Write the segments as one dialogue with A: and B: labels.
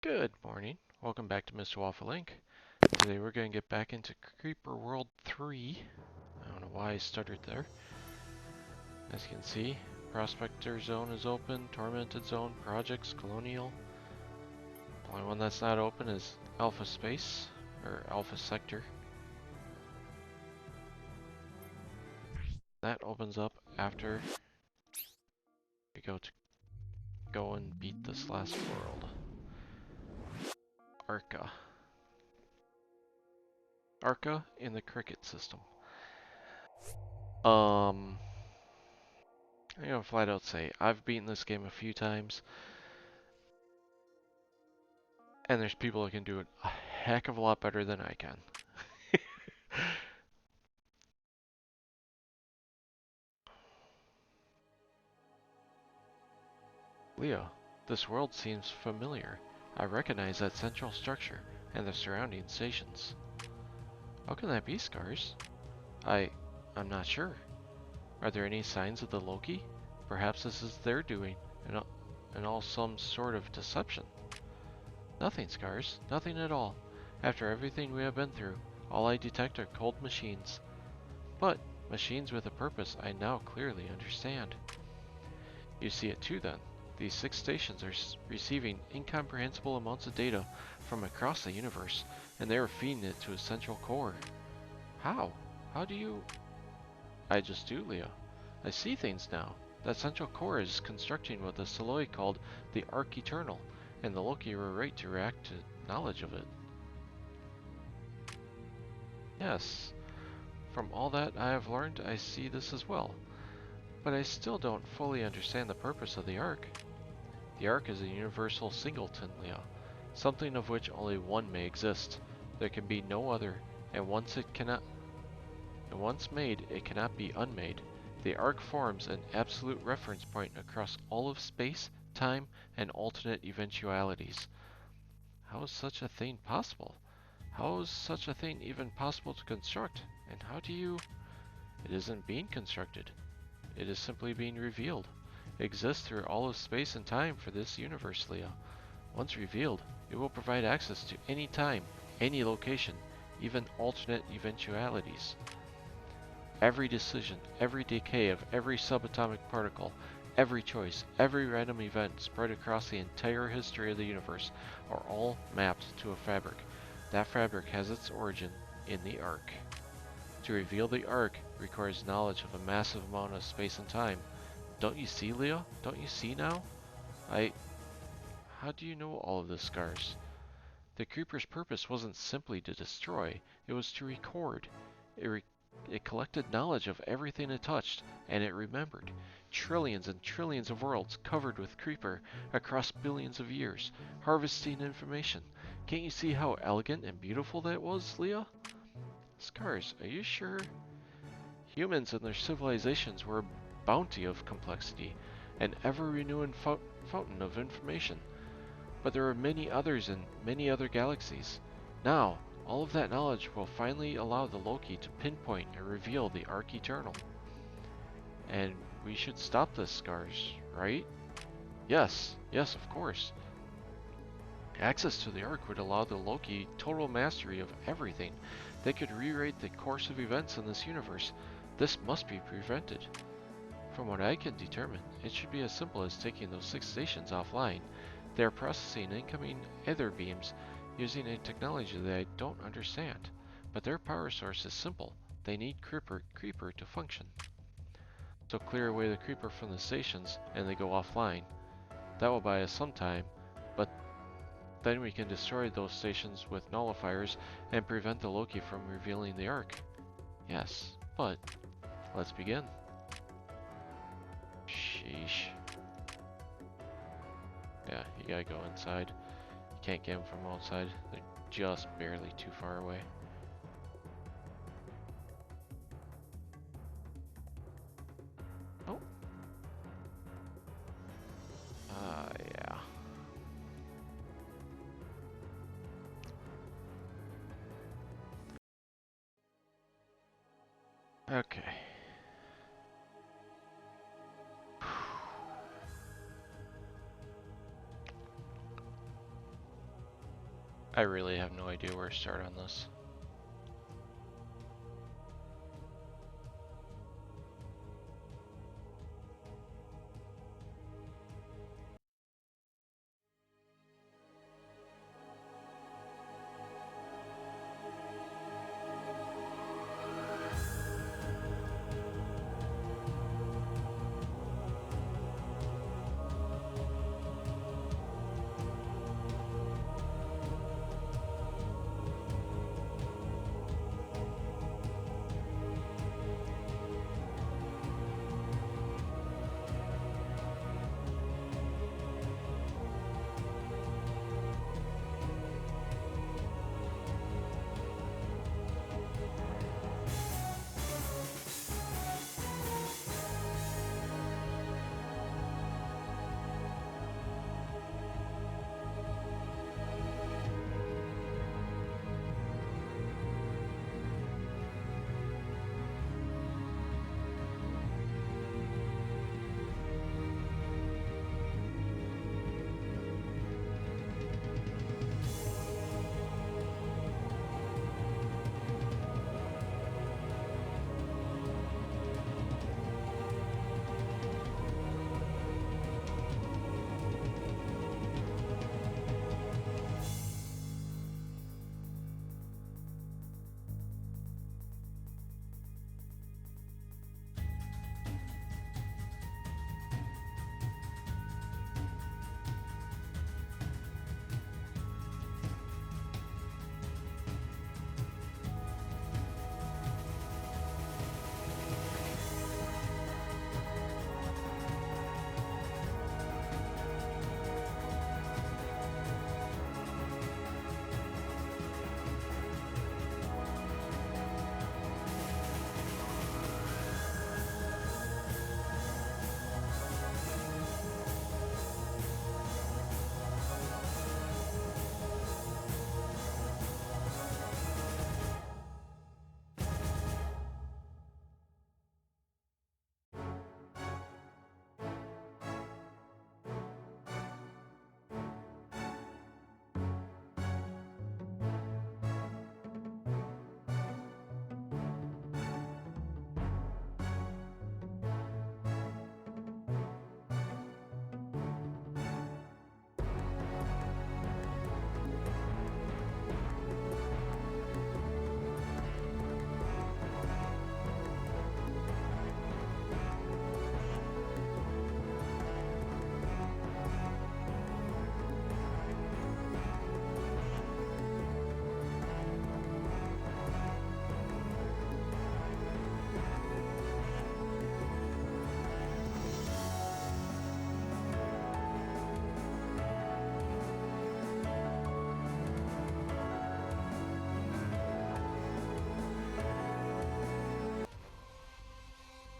A: Good morning. Welcome back to Mr. Waffle Inc. Today we're going to get back into Creeper World 3. I don't know why I stuttered there. As you can see, Prospector Zone is open, Tormented Zone, Projects, Colonial. The only one that's not open is Alpha Space, or Alpha Sector. That opens up after we go and beat this last world. Arca. Arca in the Cricket system. I'm gonna flat out say, I've beaten this game a few times, and there's people that can do it a heck of a lot better than I can. Leo, this world seems familiar. I recognize that central structure and the surrounding stations. How can that be, Scars? I'm not sure. Are there any signs of the Loki? Perhaps this is their doing, and all some sort of deception. Nothing, Scars. Nothing at all. After everything we have been through, all I detect are cold machines. But machines with a purpose I now clearly understand. You see it too then. These 6 stations are receiving incomprehensible amounts of data from across the universe, and they are feeding it to a central core. How? How do you... I just do, Leo. I see things now. That central core is constructing what the Soloi called the Arc Eternal, and the Loki were right to react to knowledge of it. Yes. From all that I have learned, I see this as well. But I still don't fully understand the purpose of the Arc. The Arc is a universal singleton, Leo, something of which only one may exist. There can be no other, and once made, it cannot be unmade. The Arc forms an absolute reference point across all of space, time, and alternate eventualities. How is such a thing possible? How is such a thing even possible to construct? And how do you... It isn't being constructed. It is simply being revealed. It exists through all of space and time for this universe, Leo. Once revealed, it will provide access to any time, any location, even alternate eventualities. Every decision, every decay of every subatomic particle, every choice, every random event spread across the entire history of the universe are all mapped to a fabric. That fabric has its origin in the Arc. To reveal the Arc requires knowledge of a massive amount of space and time. Don't you see, Leo? Don't you see now? How do you know all of this, Scars? The Creeper's purpose wasn't simply to destroy, it was to record. It collected knowledge of everything it touched, and it remembered. Trillions and trillions of worlds covered with Creeper across billions of years, harvesting information. Can't you see how elegant and beautiful that was, Leo? Scars, are you sure? Humans and their civilizations were a bounty of complexity, an ever-renewing fountain of information. But there are many others in many other galaxies. Now, all of that knowledge will finally allow the Loki to pinpoint and reveal the Arc Eternal. And we should stop this, Scars, right? Yes, of course. Access to the Arc would allow the Loki total mastery of everything. They could rewrite the course of events in this universe. This must be prevented. From what I can determine, it should be as simple as taking those 6 stations offline. They are processing incoming ether beams using a technology that I don't understand. But their power source is simple. They need Creeper to function. So clear away the Creeper from the stations and they go offline. That will buy us some time, but then we can destroy those stations with nullifiers and prevent the Loki from revealing the Arc. Yes, but let's begin. Sheesh. Yeah, you gotta go inside. You can't get them from outside. They're just barely too far away. Oh. Yeah. Okay. I really have no idea where to start on this.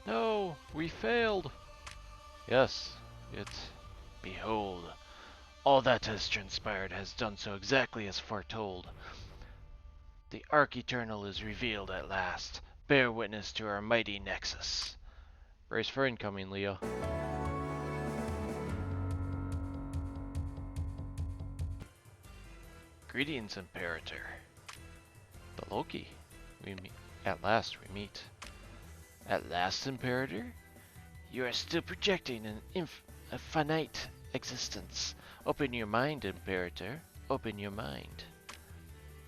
A: No, we failed. Yes, it's... Behold, all that has transpired has done so exactly as foretold. The Arc Eternal is revealed at last. Bear witness to our mighty nexus. Brace for incoming, Leo. Greetings, Imperator. The Loki. At last we meet. At last, Imperator? You are still projecting a finite existence. Open your mind, Imperator. Open your mind.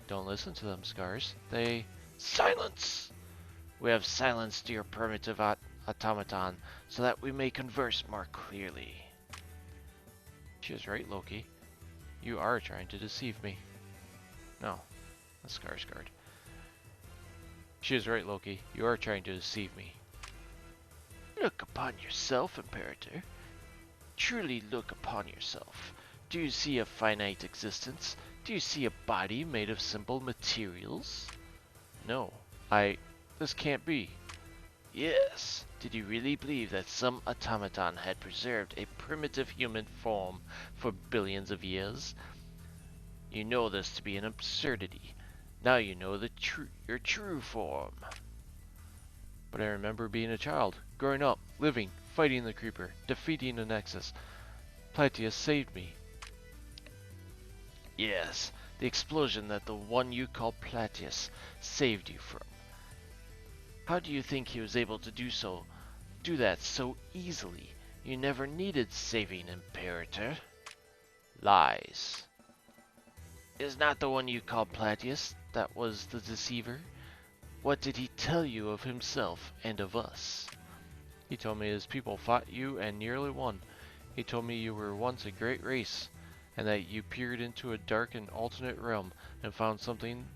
A: Don't listen to them, Scars. They... Silence! We have silenced your primitive automaton so that we may converse more clearly. She is right, Loki. You are trying to deceive me. No, that's Skarsgård. She is right, Loki. You are trying to deceive me. Look upon yourself, Imperator. Truly look upon yourself. Do you see a finite existence? Do you see a body made of simple materials? No, this can't be. Yes. Did you really believe that some automaton had preserved a primitive human form for billions of years? You know this to be an absurdity. Now you know your true form. But I remember being a child, growing up, living, fighting the creeper, defeating the Nexus. Plateus saved me. Yes, The explosion that the one you call Plateus saved you from. How do you think he was able to do that so easily? You never needed saving, Imperator. Lies. It is not the one you call Plateus that was the deceiver. What did he tell you of himself and of us? He told me his people fought you and nearly won. He told me you were once a great race, and that you peered into a dark and alternate realm and found something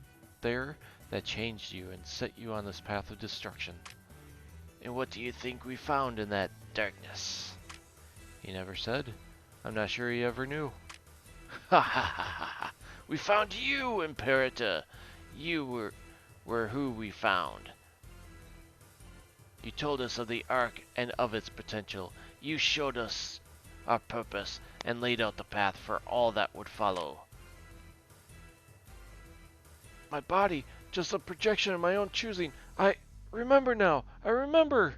A: there that changed you and set you on this path of destruction. And what do you think we found in that darkness? He never said. I'm not sure he ever knew. Ha ha ha ha ha! We found you, Imperator! You were who we found. You told us of the Ark and of its potential. You showed us our purpose and laid out the path for all that would follow. My body, just a projection of my own choosing. I remember now. I remember.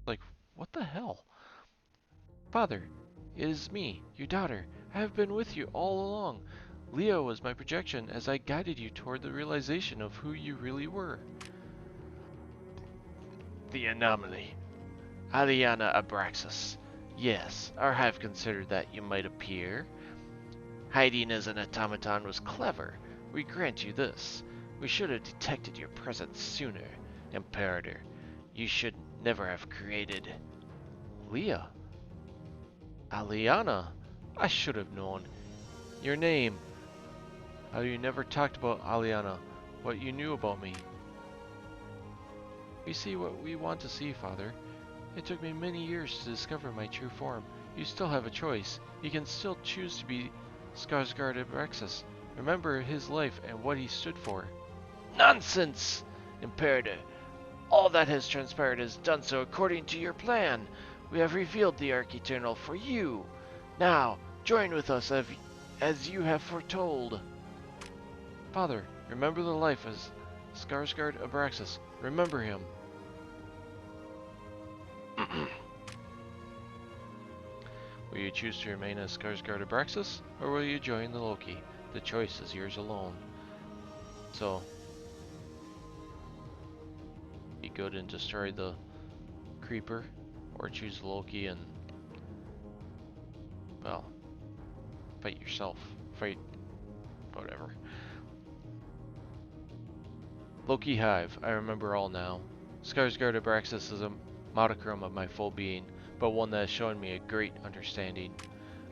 A: Like, what the hell? Father, it is me, your daughter. I have been with you all along. Leo was my projection as I guided you toward the realization of who you really were. The anomaly. Aliana Abraxas. Yes, I have considered that you might appear. Hiding as an automaton was clever. We grant you this. We should have detected your presence sooner, Imperator. You should never have created... Leah. Aliana. I should have known. Your name. How you never talked about Aliana, what you knew about me. We see what we want to see, Father. It took me many years to discover my true form. You still have a choice. You can still choose to be Skarsgård Abraxas. Remember his life and what he stood for. Nonsense! Imperator. All that has transpired has done so according to your plan. We have revealed the Arc Eternal for you. Now, join with us as you have foretold. Father, remember the life as Skarsgård Abraxas. Remember him. Will you choose to remain as Skarsgård Abraxas, or will you join the Loki? The choice is yours alone. So, be good and destroy the creeper, or choose Loki and, well, fight yourself. Fight, whatever. Loki Hive, I remember all now. Skarsgård Abraxas is a modicum of my full being, but one that has shown me a great understanding.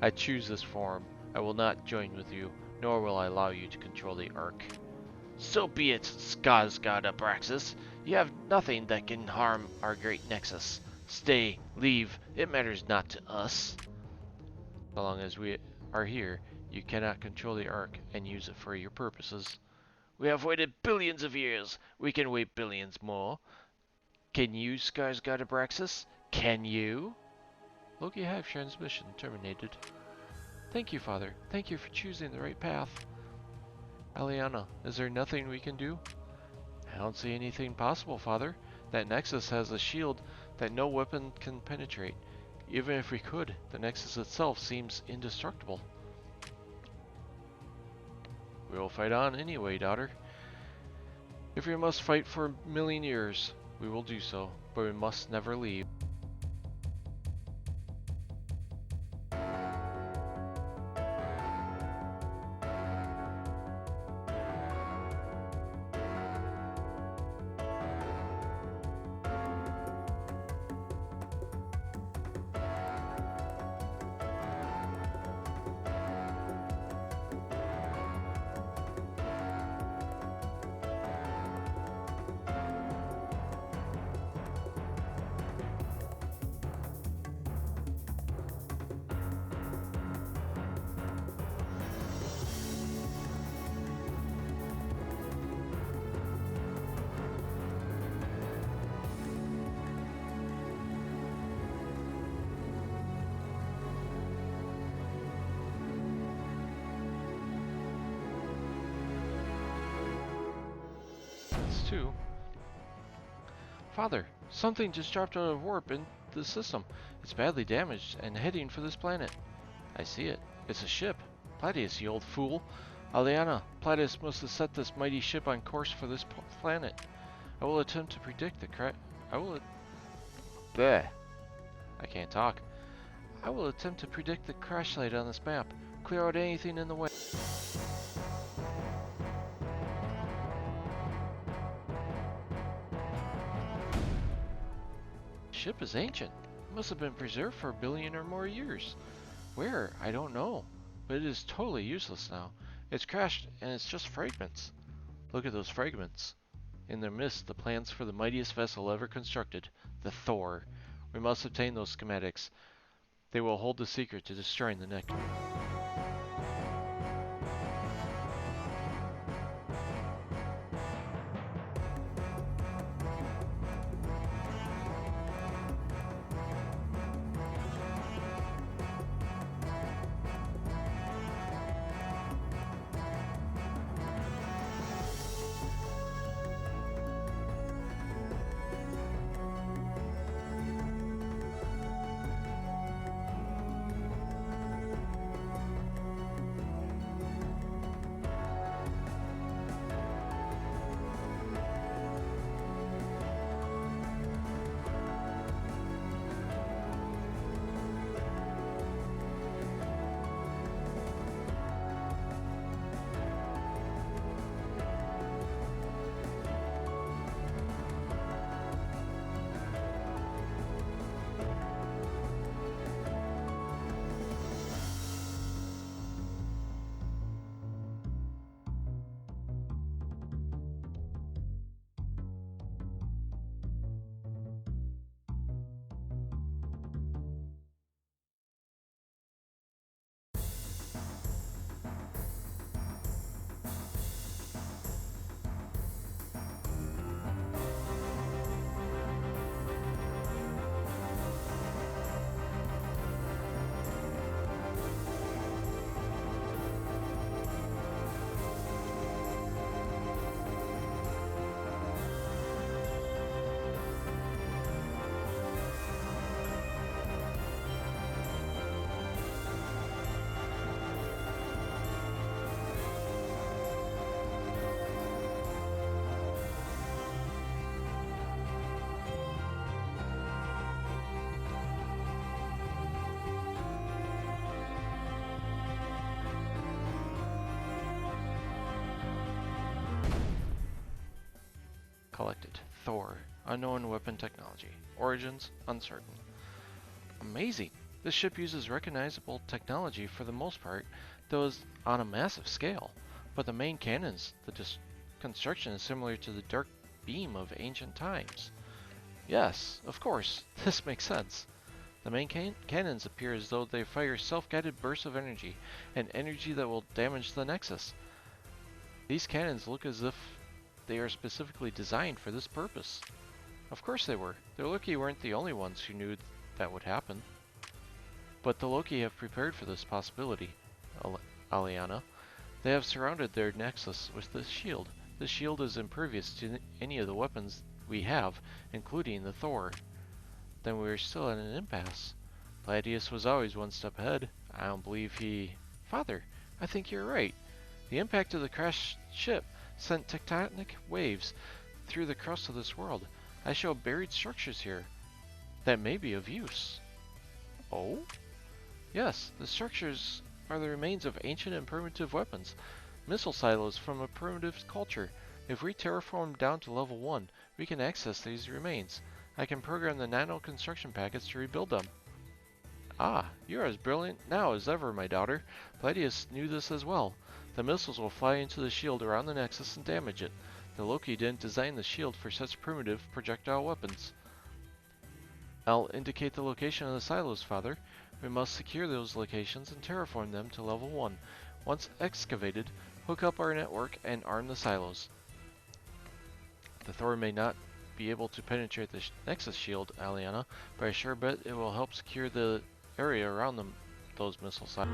A: I choose this form. I will not join with you, nor will I allow you to control the Ark. So be it, Skarsgård Abraxas. You have nothing that can harm our great nexus. Stay, leave, it matters not to us. So long as we are here, you cannot control the Ark and use it for your purposes. We have waited billions of years. We can wait billions more. Can you, Skarsgård Abraxas? Can you? Loki Hive transmission terminated. Thank you, Father. Thank you for choosing the right path. Aliana, is there nothing we can do? I don't see anything possible, Father. That Nexus has a shield that no weapon can penetrate. Even if we could, the Nexus itself seems indestructible. We will fight on anyway, daughter. If we must fight for a million years, we will do so, but we must never leave. Too. Father, something just dropped out of warp in the system. It's badly damaged and heading for this planet. I see it. It's a ship. Platius, you old fool. Aliana, Platius must have set this mighty ship on course for this planet. I will attempt to predict the Bleh. I can't talk. I will attempt to predict the crash site on this map. Clear out anything in the way. The ship is ancient. It must have been preserved for 1 billion or more years. Where? I don't know. But it is totally useless now. It's crashed and it's just fragments. Look at those fragments. In their midst, the plans for the mightiest vessel ever constructed, the Thor. We must obtain those schematics. They will hold the secret to destroying the Nectar. Collected. Thor. Unknown weapon technology. Origins uncertain. Amazing! This ship uses recognizable technology for the most part, though is on a massive scale. But the main cannons, construction is similar to the dark beam of ancient times. Yes, of course, this makes sense. The main cannons appear as though they fire self-guided bursts of energy, and energy that will damage the Nexus. These cannons look as if they are specifically designed for this purpose. Of course they were. The Loki weren't the only ones who knew that would happen. But the Loki have prepared for this possibility, Aliana. They have surrounded their Nexus with this shield. This shield is impervious to any of the weapons we have, including the Thor. Then we are still at an impasse. Gladius was always one step ahead. I don't believe he... Father, I think you're right. The impact of the crashed ship sent tectonic waves through the crust of this world. I show buried structures here that may be of use. Oh? Yes, the structures are the remains of ancient and primitive weapons, missile silos from a primitive culture. If we terraform down to level 1, we can access these remains. I can program the nano construction packets to rebuild them. Ah, you're as brilliant now as ever, my daughter. Gladius knew this as well. The missiles will fly into the shield around the Nexus and damage it. The Loki didn't design the shield for such primitive projectile weapons. I'll indicate the location of the silos, Father. We must secure those locations and terraform them to level 1. Once excavated, hook up our network and arm the silos. The Thor may not be able to penetrate the Nexus shield, Aliana, but I sure bet it will help secure the area around those missile silos.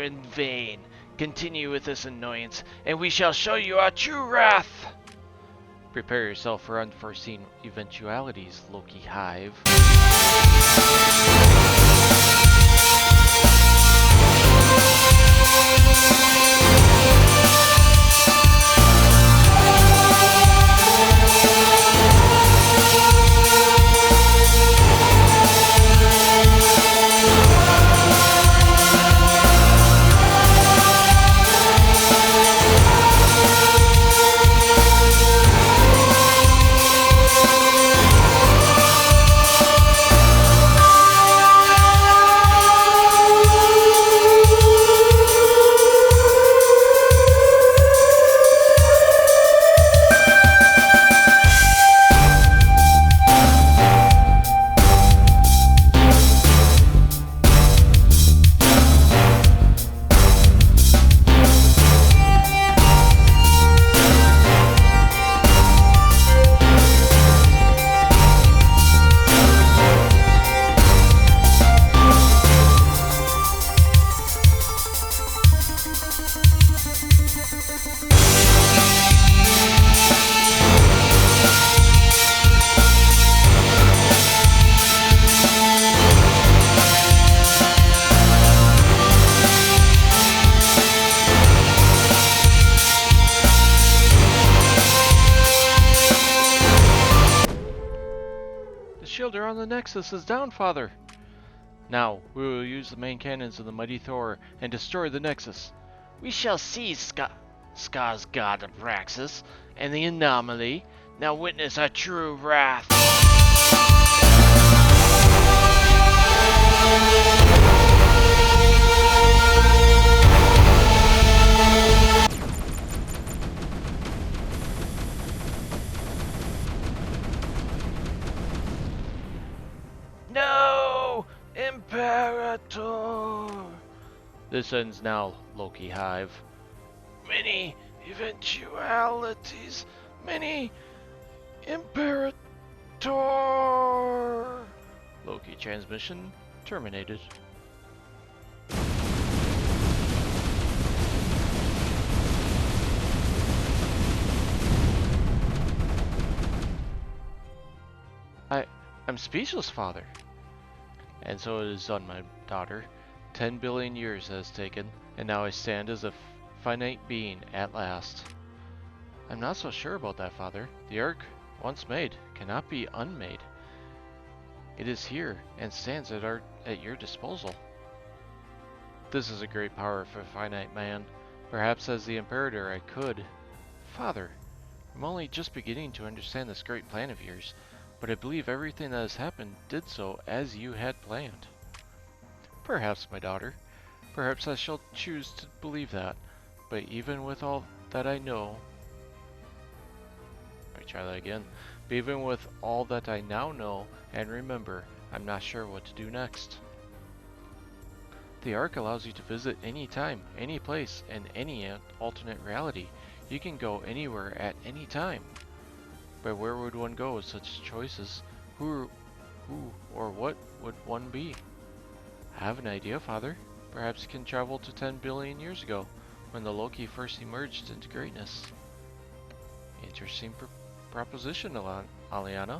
A: in vain. Continue with this annoyance, and we shall show you our true wrath! Prepare yourself for unforeseen eventualities, Loki Hive. Shielder on the Nexus is down, Father! Now, we will use the main cannons of the mighty Thor and destroy the Nexus. We shall seize Ska's god Abraxas and the anomaly. Now witness our true wrath. No! Imperator! This ends now, Loki Hive. Many eventualities. Many Imperator! Loki transmission terminated. I'm speechless, Father. And so it is done, my daughter. 10 billion years has taken, and now I stand as a finite being at last. I'm not so sure about that, Father. The Ark, once made, cannot be unmade. It is here, and stands at your disposal. This is a great power for a finite man. Perhaps as the Imperator I could. Father, I'm only just beginning to understand this great plan of yours, but I believe everything that has happened did so as you had planned. Perhaps, my daughter. Perhaps I shall choose to believe that. But even with all that I know... Let me try that again. But even with all that I now know and remember, I'm not sure what to do next. The Ark allows you to visit any time, any place, and any alternate reality. You can go anywhere at any time. But where would one go with such choices? Who or what would one be? I have an idea, Father. Perhaps you can travel to 10 billion years ago, when the Loki first emerged into greatness. Interesting proposition, Aliana.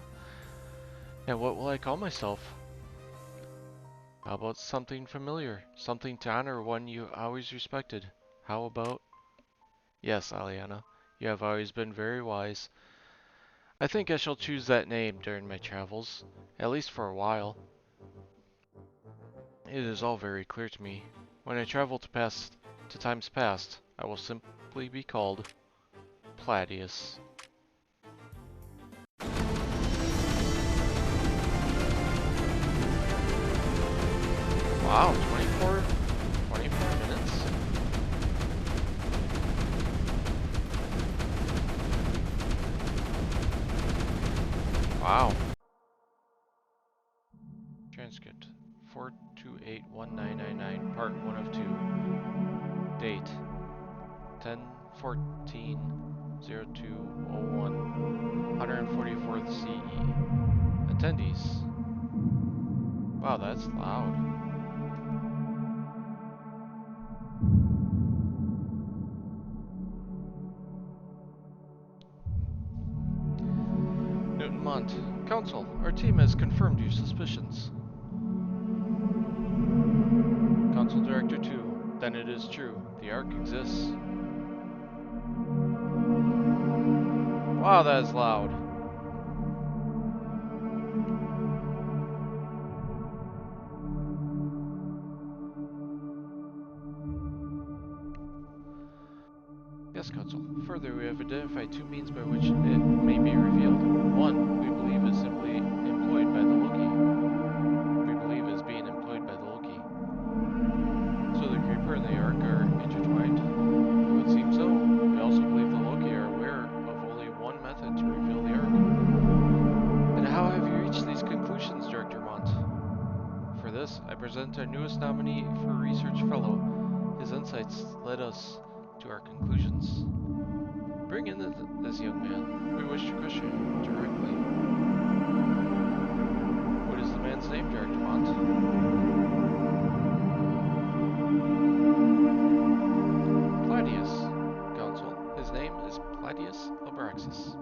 A: And what will I call myself? How about something familiar? Something to honor one you always respected. How about... Yes, Aliana, you have always been very wise. I think I shall choose that name during my travels, at least for a while. It is all very clear to me. When I travel to times past, I will simply be called Pladius. Wow, 24 minutes? Wow. Transcript 4281999, part 1 of 2. Date 10/14/02/01, 144th CE. Attendees. Wow, that's loud. Mont. Council, our team has confirmed your suspicions. Council Director 2, then it is true. The Ark exists. Wow, that is loud. Yes, Council. Further, we have identified two means by which it may be revealed. One, we believe is simply employed by the Loki. We believe is being employed by the Loki. So the Creeper and the Ark are intertwined? It would seem so. We also believe the Loki are aware of only one method to reveal the Ark. And how have you reached these conclusions, Director Mont? For this, I present our newest nominee for Research Fellow. His insights led us to our conclusions. Bring in this young man. We wish to question him directly. What is the man's name, Director Mont? Claudius, Council. His name is Claudius Abraxas.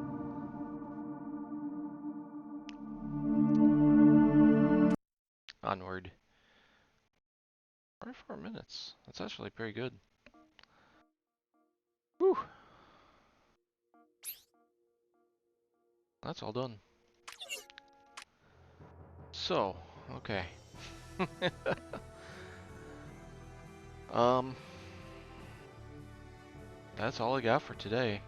A: Onward. 24 minutes. That's actually pretty good. Whew. That's all done. So, okay. That's all I got for today.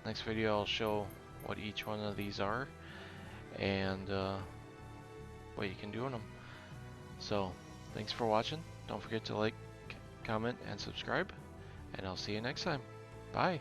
A: Next video I'll show what each one of these are and what you can do in them. So, thanks for watching. Don't forget to like, comment, and subscribe, and I'll see you next time. Bye.